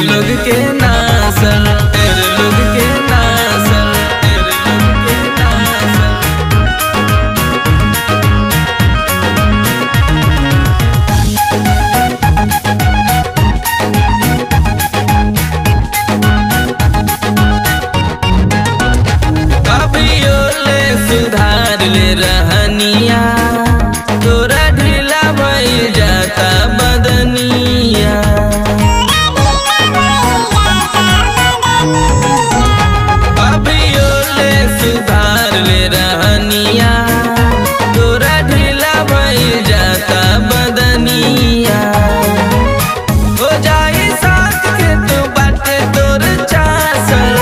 लोग के नासल, लोग के नासल, लोग के नासल। अभियो ले सुधार ले रहनिया, तोरा ढीला भइल जाता बदनिया। अभियो ले सुधार ले रहनिया, तोरा ढीला भइल जाता बदनिया। हो जाई साथ के तू बाटे तोर चासल,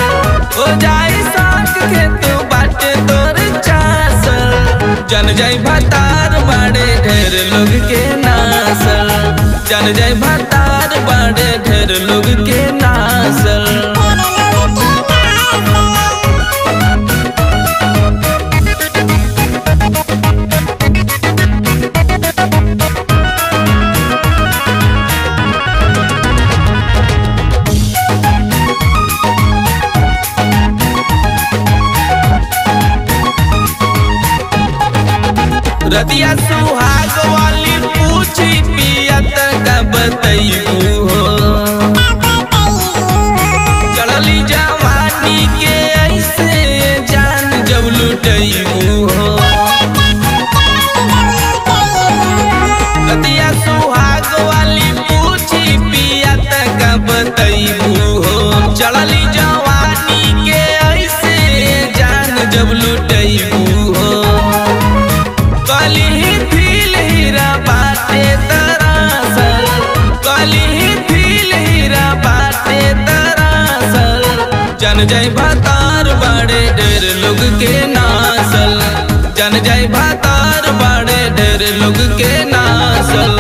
हो जाई साथ के तू बाटे तोर चासल। जन जाई भतार बाड़े ढेर लोग के नासल, जन जाई भतार बाड़े ढेर लोग के नासल। रतिया सुहाग वाली पूछी पियत का बतैबू हो, चढ़ली जवानी के ऐसे जान जब लुटैबू हो। रतिया सुहाग वाली पूछी पियत का बतैबू हो, चढ़ली जवानी के ऐसे जान जब लुटैबू हो। कली फील हीरा बाटे दरअसल, कली फील हीरा बाटे दरअसल। जन जाई भतार बाड़े ढेर लोग के नासल, जन जाई भतार बाड़े ढेर लोग के नासल।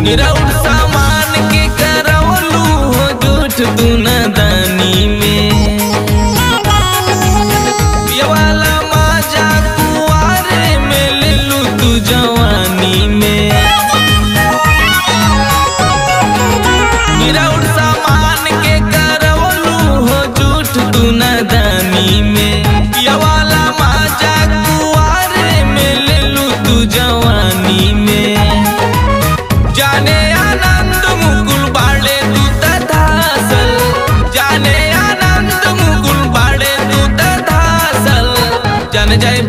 निरौट सामान के करवलू हो झूठ तू नदानी में, ये वाला माजा कुआरे में ले लू तू जवानी में। निरौट सामान के करवलू हो झूठ तू नदानी में, ये वाला माजा कुआरे में ले लू तू जवानी में। जाने आनंद मुकुल बाड़े तू तधासल, जाने आनंद मुकुल बाड़े तू तधासल। जन जय